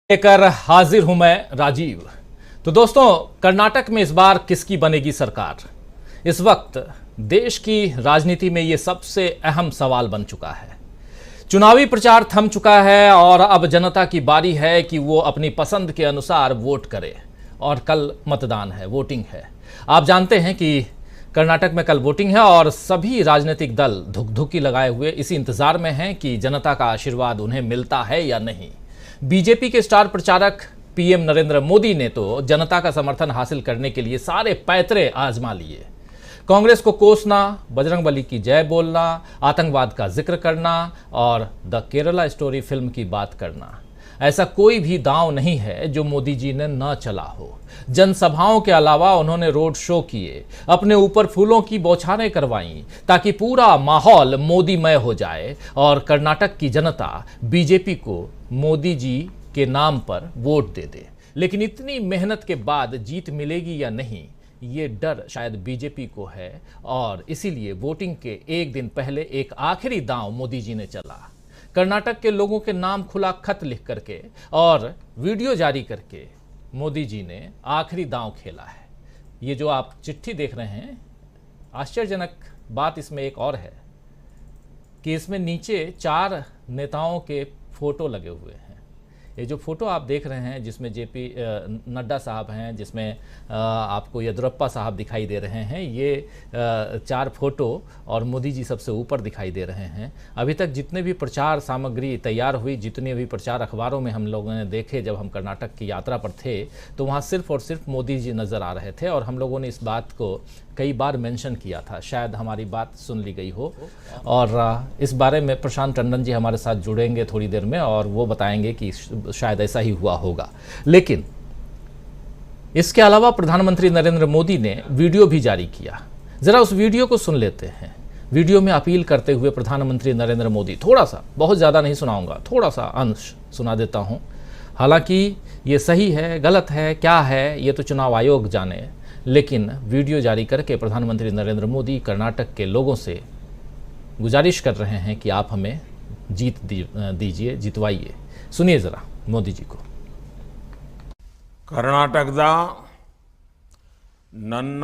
लेकर हाजिर हूं मैं राजीव। तो दोस्तों, कर्नाटक में इस बार किसकी बनेगी सरकार? इस वक्त देश की राजनीति में यह सबसे अहम सवाल बन चुका है। चुनावी प्रचार थम चुका है और अब जनता की बारी है कि वो अपनी पसंद के अनुसार वोट करे। और कल मतदान है, वोटिंग है। आप जानते हैं कि कर्नाटक में कल वोटिंग है और सभी राजनीतिक दल धुकधुकी लगाए हुए इसी इंतजार में हैं कि जनता का आशीर्वाद उन्हें मिलता है या नहीं। बीजेपी के स्टार प्रचारक पीएम नरेंद्र मोदी ने तो जनता का समर्थन हासिल करने के लिए सारे पैतरे आजमा लिए। कांग्रेस को कोसना, बजरंगबली की जय बोलना, आतंकवाद का जिक्र करना और द केरला स्टोरी फिल्म की बात करना, ऐसा कोई भी दांव नहीं है जो मोदी जी ने न चला हो। जनसभाओं के अलावा उन्होंने रोड शो किए, अपने ऊपर फूलों की बौछारें करवाईं ताकि पूरा माहौल मोदीमय हो जाए और कर्नाटक की जनता बीजेपी को मोदी जी के नाम पर वोट दे दे। लेकिन इतनी मेहनत के बाद जीत मिलेगी या नहीं, ये डर शायद बीजेपी को है और इसीलिए वोटिंग के एक दिन पहले एक आखिरी दांव मोदी जी ने चला। कर्नाटक के लोगों के नाम खुला खत लिख करके और वीडियो जारी करके मोदी जी ने आखिरी दांव खेला है। ये जो आप चिट्ठी देख रहे हैं, आश्चर्यजनक बात इसमें एक और है कि इसमें नीचे 4 नेताओं के फोटो लगे हुए हैं। ये जो फोटो आप देख रहे हैं, जिसमें जेपी नड्डा साहब हैं, जिसमें आपको येदियुरप्पा साहब दिखाई दे रहे हैं, ये 4 फोटो और मोदी जी सबसे ऊपर दिखाई दे रहे हैं। अभी तक जितने भी प्रचार सामग्री तैयार हुई, जितने भी प्रचार अखबारों में हम लोगों ने देखे, जब हम कर्नाटक की यात्रा पर थे तो वहाँ सिर्फ और सिर्फ मोदी जी नज़र आ रहे थे। और हम लोगों ने इस बात को कई बार मेंशन किया था, शायद हमारी बात सुन ली गई हो। और इस बारे में प्रशांत टंडन जी हमारे साथ जुड़ेंगे थोड़ी देर में और वो बताएंगे कि शायद ऐसा ही हुआ होगा। लेकिन इसके अलावा प्रधानमंत्री नरेंद्र मोदी ने वीडियो भी जारी किया। जरा उस वीडियो को सुन लेते हैं। वीडियो में अपील करते हुए प्रधानमंत्री नरेंद्र मोदी, थोड़ा सा, बहुत ज़्यादा नहीं सुनाऊंगा, थोड़ा सा अंश सुना देता हूँ। हालांकि ये सही है, गलत है, क्या है, ये तो चुनाव आयोग जाने। लेकिन वीडियो जारी करके प्रधानमंत्री नरेंद्र मोदी कर्नाटक के लोगों से गुजारिश कर रहे हैं कि आप हमें जीत दीजिए, जितवाइए। सुनिए जरा मोदी जी को। कर्नाटकದ ನನ್ನ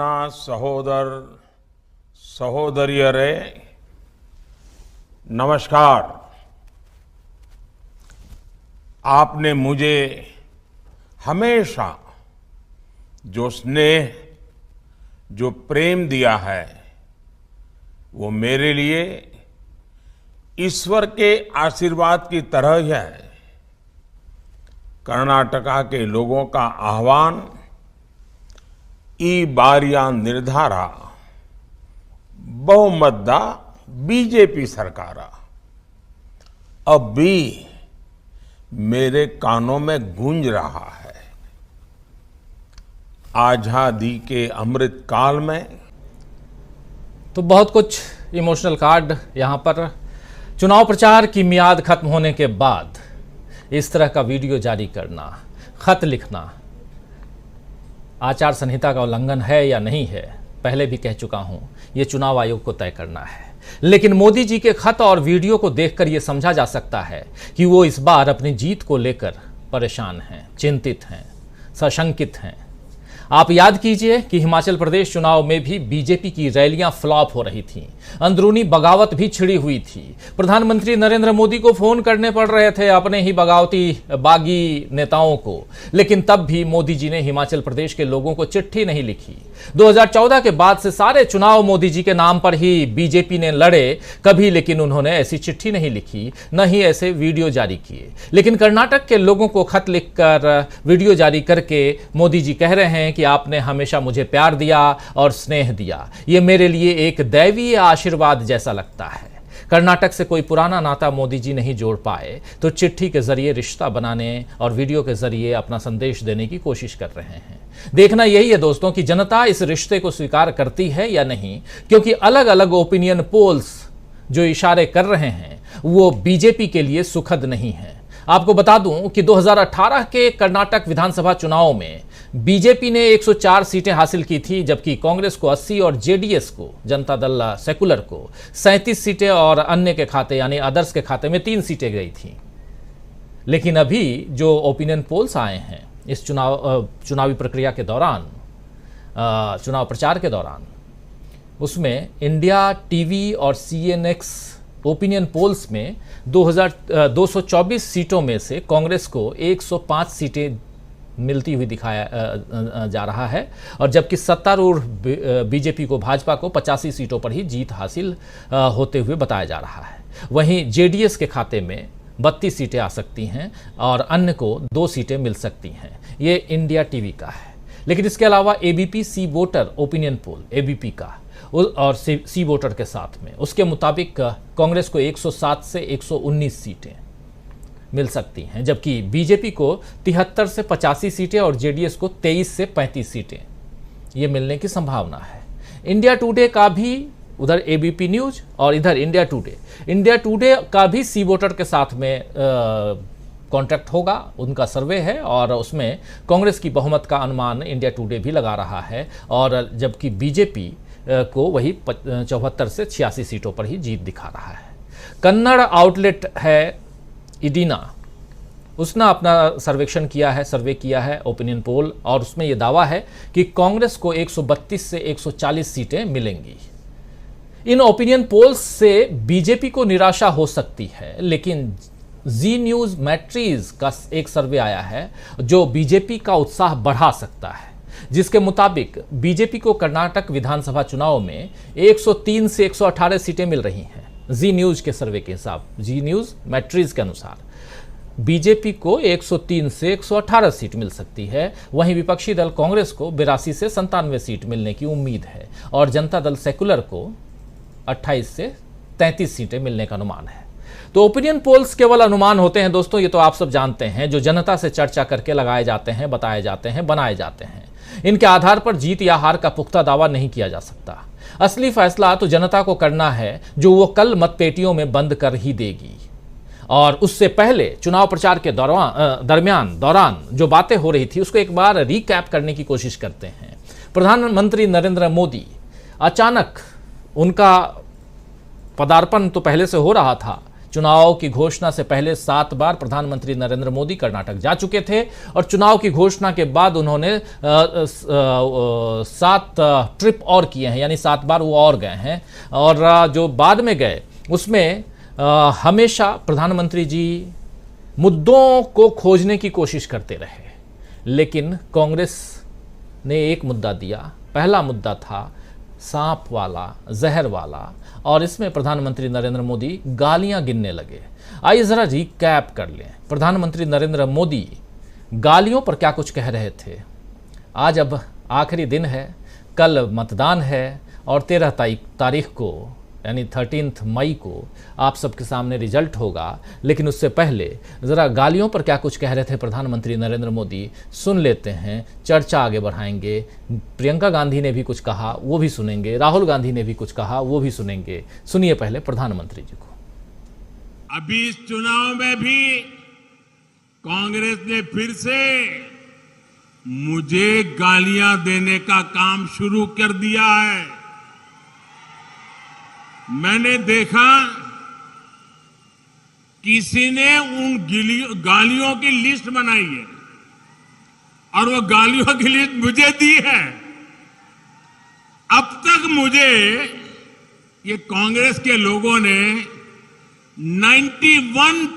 ಸಹೋದರಿಯರೇ नमस्कार। आपने मुझे हमेशा जो स्नेह, जो प्रेम दिया है, वो मेरे लिए ईश्वर के आशीर्वाद की तरह ही है। कर्नाटका के लोगों का आह्वान ई बारिया निर्धारा बहुमत बीजेपी सरकार अब भी मेरे कानों में गूंज रहा है। आजादी के अमृत काल में तो बहुत कुछ इमोशनल कार्ड यहाँ पर। चुनाव प्रचार की मियाद खत्म होने के बाद इस तरह का वीडियो जारी करना, खत लिखना, आचार संहिता का उल्लंघन है या नहीं है, पहले भी कह चुका हूं, यह चुनाव आयोग को तय करना है। लेकिन मोदी जी के खत और वीडियो को देखकर यह समझा जा सकता है कि वो इस बार अपनी जीत को लेकर परेशान हैं, चिंतित हैं, सशंकित हैं। आप याद कीजिए कि हिमाचल प्रदेश चुनाव में भी बीजेपी की रैलियां फ्लॉप हो रही थीं, अंदरूनी बगावत भी छिड़ी हुई थी। प्रधानमंत्री नरेंद्र मोदी को फोन करने पड़ रहे थे अपने ही बगावती बागी नेताओं को, लेकिन तब भी मोदी जी ने हिमाचल प्रदेश के लोगों को चिट्ठी नहीं लिखी। 2014 के बाद से सारे चुनाव मोदी जी के नाम पर ही बीजेपी ने लड़े कभी, लेकिन उन्होंने ऐसी चिट्ठी नहीं लिखी, न ही ऐसे वीडियो जारी किए। लेकिन कर्नाटक के लोगों को खत लिखकर, वीडियो जारी करके मोदी जी कह रहे हैं कि आपने हमेशा मुझे प्यार दिया और स्नेह दिया, ये मेरे लिए एक दैवीय आशीर्वाद जैसा लगता है। कर्नाटक से कोई पुराना नाता मोदी जी नहीं जोड़ पाए तो चिट्ठी के जरिए रिश्ता बनाने और वीडियो के जरिए अपना संदेश देने की कोशिश कर रहे हैं। देखना यही है दोस्तों कि जनता इस रिश्ते को स्वीकार करती है या नहीं, क्योंकि अलग अलग ओपिनियन पोल्स जो इशारे कर रहे हैं वो बीजेपी के लिए सुखद नहीं है। आपको बता दूं कि 2018 के कर्नाटक विधानसभा चुनाव में बीजेपी ने 104 सीटें हासिल की थी, जबकि कांग्रेस को 80 और जेडीएस को, जनता दल सेकुलर को 37 सीटें और अन्य के खाते यानी अदर्स के खाते में 3 सीटें गई थी। लेकिन अभी जो ओपिनियन पोल्स आए हैं इस चुनावी प्रक्रिया के दौरान, चुनाव प्रचार के दौरान, उसमें इंडिया टीवी और CNX ओपिनियन पोल्स में 224 सीटों में से कांग्रेस को 105 सीटें मिलती हुई दिखाया जा रहा है, और जबकि सत्तारूढ़ बीजेपी को, भाजपा को 85 सीटों पर ही जीत हासिल होते हुए बताया जा रहा है। वहीं जेडीएस के खाते में 32 सीटें आ सकती हैं और अन्य को 2 सीटें मिल सकती हैं। ये इंडिया टीवी का है। लेकिन इसके अलावा ABP सी वोटर ओपिनियन पोल, ABP का और सी वोटर के साथ में, उसके मुताबिक कांग्रेस को 107 से 119 सीटें मिल सकती हैं, जबकि बीजेपी को 73 से 85 सीटें और जेडीएस को 23 से 35 सीटें ये मिलने की संभावना है। इंडिया टुडे का भी, उधर ABP न्यूज और इधर इंडिया टुडे का भी सी वोटर के साथ में कॉन्ट्रैक्ट होगा, उनका सर्वे है, और उसमें कांग्रेस की बहुमत का अनुमान इंडिया टुडे भी लगा रहा है, और जबकि बीजेपी को वही 74 से 86 सीटों पर ही जीत दिखा रहा है। कन्नड़ आउटलेट है इडिना, उसने अपना सर्वे किया है ओपिनियन पोल, और उसमें यह दावा है कि कांग्रेस को 132 से 140 सीटें मिलेंगी। इन ओपिनियन पोल्स से बीजेपी को निराशा हो सकती है, लेकिन जी न्यूज मैट्रीज का एक सर्वे आया है जो बीजेपी का उत्साह बढ़ा सकता है, जिसके मुताबिक बीजेपी को कर्नाटक विधानसभा चुनाव में 103 से 118 सीटें मिल रही हैं। जी न्यूज के सर्वे के हिसाब, जी न्यूज मैट्रीज के अनुसार बीजेपी को 103 से 118 सीट मिल सकती है। वहीं विपक्षी दल कांग्रेस को 82 से 97 सीट मिलने की उम्मीद है, और जनता दल सेकुलर को 28 से 33 सीटें मिलने का अनुमान है। तो ओपिनियन पोल्स केवल अनुमान होते हैं दोस्तों, ये तो आप सब जानते हैं, जो जनता से चर्चा करके लगाए जाते हैं, बताए जाते हैं, बनाए जाते हैं। इनके आधार पर जीत या हार का पुख्ता दावा नहीं किया जा सकता। असली फैसला तो जनता को करना है, जो वो कल मतपेटियों में बंद कर ही देगी। और उससे पहले चुनाव प्रचार के दौरान जो बातें हो रही थी उसको एक बार रिकैप करने की कोशिश करते हैं। प्रधानमंत्री नरेंद्र मोदी, अचानक उनका पदार्पण तो पहले से हो रहा था। चुनाव की घोषणा से पहले 7 बार प्रधानमंत्री नरेंद्र मोदी कर्नाटक जा चुके थे, और चुनाव की घोषणा के बाद उन्होंने 7 ट्रिप और किए हैं, यानी 7 बार वो और गए हैं। और जो बाद में गए उसमें हमेशा प्रधानमंत्री जी मुद्दों को खोजने की कोशिश करते रहे, लेकिन कांग्रेस ने एक मुद्दा दिया। पहला मुद्दा था सांप वाला, जहर वाला, और इसमें प्रधानमंत्री नरेंद्र मोदी गालियां गिनने लगे। आइए जरा रिकैप कर लें, प्रधानमंत्री नरेंद्र मोदी गालियों पर क्या कुछ कह रहे थे। आज अब आखिरी दिन है, कल मतदान है, और 13 तारीख को यानी 13 मई को आप सबके सामने रिजल्ट होगा। लेकिन उससे पहले ज़रा गालियों पर क्या कुछ कह रहे थे प्रधानमंत्री नरेंद्र मोदी, सुन लेते हैं, चर्चा आगे बढ़ाएंगे। प्रियंका गांधी ने भी कुछ कहा, वो भी सुनेंगे। राहुल गांधी ने भी कुछ कहा, वो भी सुनेंगे। सुनिए पहले प्रधानमंत्री जी को। अभी इस चुनाव में भी कांग्रेस ने फिर से मुझे गालियां देने का काम शुरू कर दिया है। मैंने देखा किसी ने उन गालियों की लिस्ट बनाई है और वो गालियों की लिस्ट मुझे दी है। अब तक मुझे ये कांग्रेस के लोगों ने 91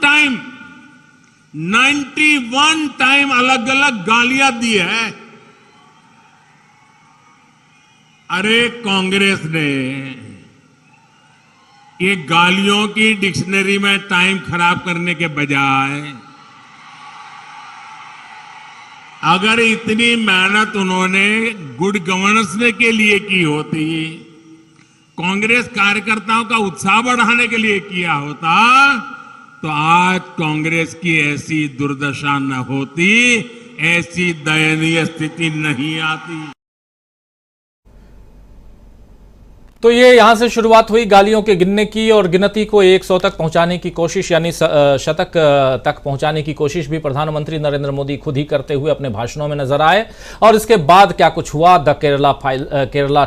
टाइम अलग अलग गालियां दी है। अरे कांग्रेस ने ये गालियों की डिक्शनरी में टाइम खराब करने के बजाय अगर इतनी मेहनत उन्होंने गुड गवर्नेंस के लिए की होती, कांग्रेस कार्यकर्ताओं का उत्साह बढ़ाने के लिए किया होता, तो आज कांग्रेस की ऐसी दुर्दशा न होती, ऐसी दयनीय स्थिति नहीं आती। तो ये यहां से शुरुआत हुई गालियों के गिनने की, और गिनती को 100 तक पहुंचाने की कोशिश, यानी शतक तक पहुंचाने की कोशिश भी प्रधानमंत्री नरेंद्र मोदी खुद ही करते हुए अपने भाषणों में नजर आए। और इसके बाद क्या कुछ हुआ, द केरला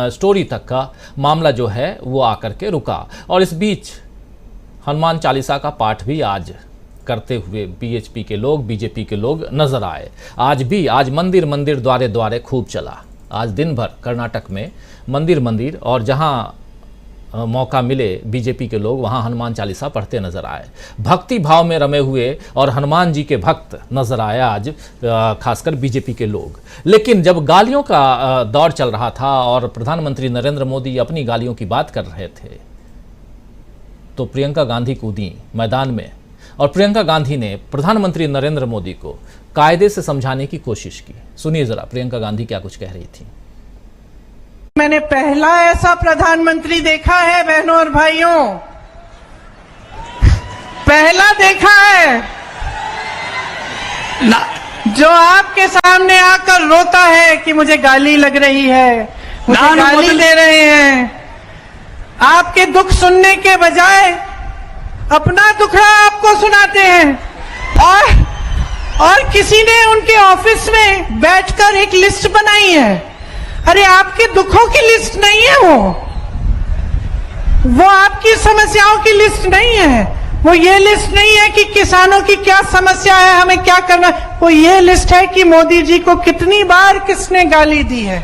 स्टोरी तक का मामला जो है वो आकर के रुका। और इस बीच हनुमान चालीसा का पाठ भी आज करते हुए बीएचपी के लोग, बीजेपी के लोग नजर आए। आज मंदिर मंदिर द्वारे द्वारे खूब चला। आज दिन भर कर्नाटक में मंदिर मंदिर और जहां मौका मिले बीजेपी के लोग वहां हनुमान चालीसा पढ़ते नजर आए। भक्ति भाव में रमे हुए और हनुमान जी के भक्त नजर आए आज खासकर बीजेपी के लोग। लेकिन जब गालियों का दौर चल रहा था और प्रधानमंत्री नरेंद्र मोदी अपनी गालियों की बात कर रहे थे तो प्रियंका गांधी कूदी मैदान में और प्रियंका गांधी ने प्रधानमंत्री नरेंद्र मोदी को कायदे से समझाने की कोशिश की। सुनिए जरा प्रियंका गांधी क्या कुछ कह रही थी। मैंने पहला ऐसा प्रधानमंत्री देखा है बहनों और भाइयों, पहला देखा है जो आपके सामने आकर रोता है कि मुझे गाली लग रही है, मुझे गाली दे रहे हैं। आपके दुख सुनने के बजाय अपना दुखड़ा आपको सुनाते हैं और किसी ने उनके ऑफिस में बैठकर एक लिस्ट बनाई है। अरे आपके दुखों की लिस्ट नहीं है वो आपकी समस्याओं की लिस्ट नहीं है। वो ये लिस्ट नहीं है कि किसानों की क्या समस्या है, हमें क्या करना। वो ये लिस्ट है कि मोदी जी को कितनी बार किसने गाली दी है।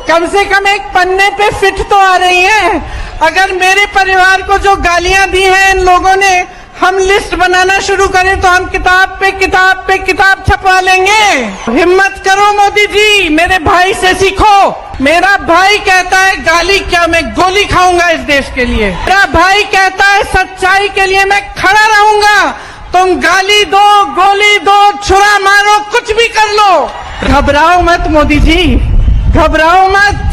कम से कम एक पन्ने पे फिट तो आ रही है। अगर मेरे परिवार को जो गालियां दी हैं इन लोगों ने, हम लिस्ट बनाना शुरू करें तो हम किताब पे किताब छपवा लेंगे। हिम्मत करो मोदी जी, मेरे भाई से सीखो। मेरा भाई कहता है गाली क्या, मैं गोली खाऊंगा इस देश के लिए। मेरा भाई कहता है सच्चाई के लिए मैं खड़ा रहूंगा। तुम गाली दो, गोली दो, छुरा मारो, कुछ भी कर लो, घबराओ मत मोदी जी, घबराओ मत।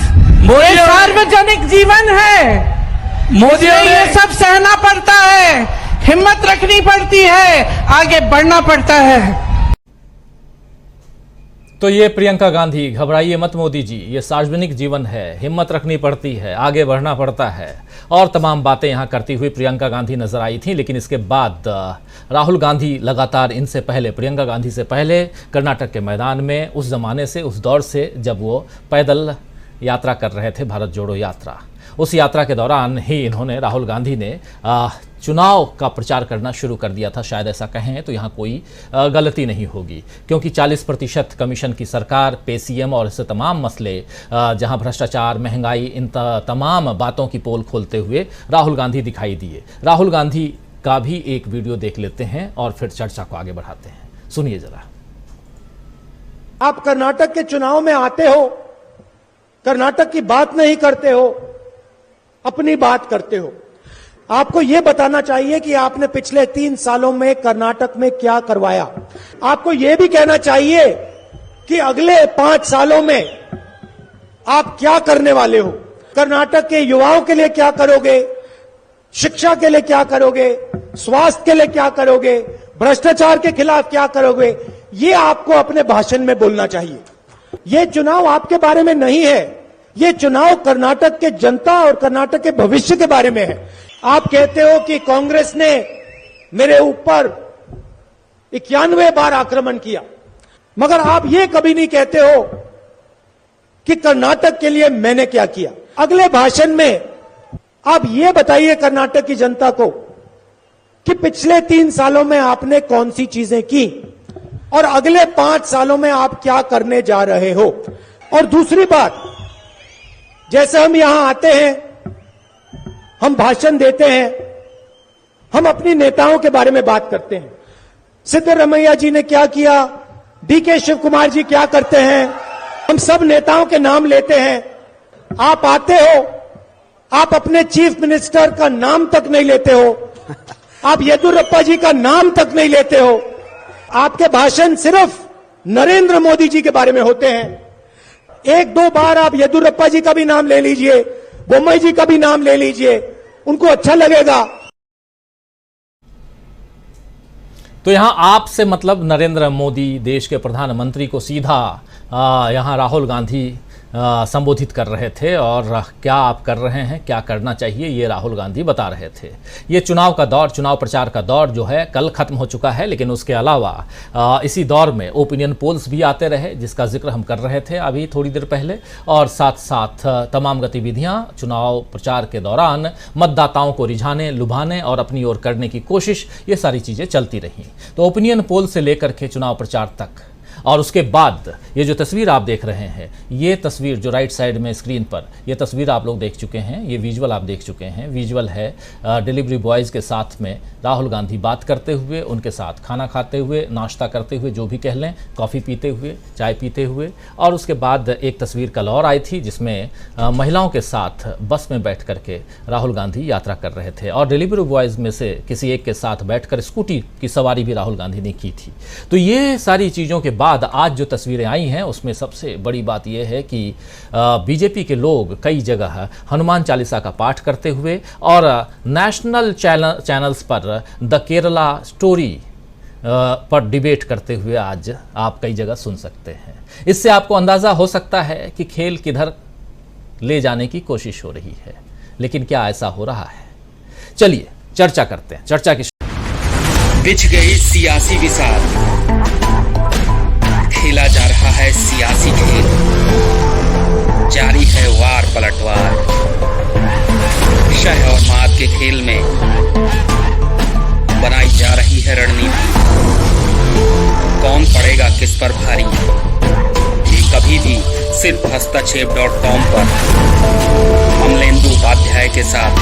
ये सार्वजनिक जीवन है, मोदी ये सब सहना पड़ता है, हिम्मत रखनी पड़ती है, आगे बढ़ना पड़ता है। तो ये प्रियंका गांधी, घबराइए मत मोदी जी, ये सार्वजनिक जीवन है, हिम्मत रखनी पड़ती है, आगे बढ़ना पड़ता है और तमाम बातें यहां करती हुई प्रियंका गांधी नजर आई थी। लेकिन इसके बाद राहुल गांधी लगातार इनसे पहले, प्रियंका गांधी से पहले कर्नाटक के मैदान में उस जमाने से, उस दौर से जब वो पैदल यात्रा कर रहे थे, भारत जोड़ो यात्रा, उस यात्रा के दौरान ही इन्होंने, राहुल गांधी ने चुनाव का प्रचार करना शुरू कर दिया था। शायद ऐसा कहें तो यहाँ कोई गलती नहीं होगी, क्योंकि 40% कमीशन की सरकार, पेसीएम और ऐसे तमाम मसले, जहाँ भ्रष्टाचार, महंगाई, इन तमाम बातों की पोल खोलते हुए राहुल गांधी दिखाई दिए। राहुल गांधी का भी एक वीडियो देख लेते हैं और फिर चर्चा को आगे बढ़ाते हैं। सुनिए जरा। आप कर्नाटक के चुनाव में आते हो, कर्नाटक की बात नहीं करते हो, अपनी बात करते हो। आपको यह बताना चाहिए कि आपने पिछले 3 सालों में कर्नाटक में क्या करवाया। आपको यह भी कहना चाहिए कि अगले 5 सालों में आप क्या करने वाले हो। कर्नाटक के युवाओं के लिए क्या करोगे, शिक्षा के लिए क्या करोगे, स्वास्थ्य के लिए क्या करोगे, भ्रष्टाचार के खिलाफ क्या करोगे, ये आपको अपने भाषण में बोलना चाहिए। ये चुनाव आपके बारे में नहीं है, ये चुनाव कर्नाटक के जनता और कर्नाटक के भविष्य के बारे में है। आप कहते हो कि कांग्रेस ने मेरे ऊपर 91 बार आक्रमण किया, मगर आप ये कभी नहीं कहते हो कि कर्नाटक के लिए मैंने क्या किया। अगले भाषण में आप ये बताइए कर्नाटक की जनता को कि पिछले 3 सालों में आपने कौन सी चीजें की और अगले 5 सालों में आप क्या करने जा रहे हो। और दूसरी बात, जैसे हम यहां आते हैं, हम भाषण देते हैं, हम अपनी नेताओं के बारे में बात करते हैं। सिद्धरमैया जी ने क्या किया, डीके शिव कुमार जी क्या करते हैं, हम सब नेताओं के नाम लेते हैं। आप आते हो, आप अपने चीफ मिनिस्टर का नाम तक नहीं लेते हो, आप येदियुरप्पा जी का नाम तक नहीं लेते हो। आपके भाषण सिर्फ नरेंद्र मोदी जी के बारे में होते हैं। 1-2 बार आप येदियुरप्पा जी का भी नाम ले लीजिए, बोम्मई जी का भी नाम ले लीजिए, उनको अच्छा लगेगा। तो यहां आप से मतलब नरेंद्र मोदी, देश के प्रधानमंत्री को सीधा यहां राहुल गांधी संबोधित कर रहे थे और क्या आप कर रहे हैं, क्या करना चाहिए, ये राहुल गांधी बता रहे थे। ये चुनाव का दौर, चुनाव प्रचार का दौर जो है कल खत्म हो चुका है, लेकिन उसके अलावा इसी दौर में ओपिनियन पोल्स भी आते रहे, जिसका जिक्र हम कर रहे थे अभी थोड़ी देर पहले, और साथ साथ तमाम गतिविधियां चुनाव प्रचार के दौरान मतदाताओं को रिझाने, लुभाने और अपनी ओर करने की कोशिश, ये सारी चीज़ें चलती रहीं। तो ओपिनियन पोल से लेकर के चुनाव प्रचार तक, और उसके बाद ये जो तस्वीर आप देख रहे हैं, ये तस्वीर जो राइट साइड में स्क्रीन पर, ये तस्वीर आप लोग देख चुके हैं, ये विजुअल आप देख चुके हैं। विजुअल है डिलीवरी बॉयज़ के साथ में राहुल गांधी बात करते हुए, उनके साथ खाना खाते हुए, नाश्ता करते हुए, जो भी कह लें, कॉफ़ी पीते हुए, चाय पीते हुए। और उसके बाद एक तस्वीर कल और आई थी जिसमें महिलाओं के साथ बस में बैठ करके राहुल गांधी यात्रा कर रहे थे, और डिलीवरी बॉयज़ में से किसी एक के साथ बैठकर स्कूटी की सवारी भी राहुल गांधी ने की थी। तो ये सारी चीज़ों के बाद आज जो तस्वीरें आई हैं उसमें सबसे बड़ी बात यह है कि बीजेपी के लोग कई जगह हनुमान चालीसा का पाठ करते हुए और नेशनल चैनल्स पर द केरला स्टोरी पर डिबेट करते हुए आज आप कई जगह सुन सकते हैं। इससे आपको अंदाज़ा हो सकता है कि खेल किधर ले जाने की कोशिश हो रही है, लेकिन क्या ऐसा हो रहा है? चलिए चर्चा करते हैं। चर्चा की बिछ गई सियासी विसात, खेला जा रहा है सियासी खेल, जारी है वार पलटवार। शह और मात के खेल में बनाई जा रही है रणनीति, कौन पड़ेगा किस पर भारी, ये कभी भी सिर्फ hastachep.com पर अमलेंदु उपाध्याय के साथ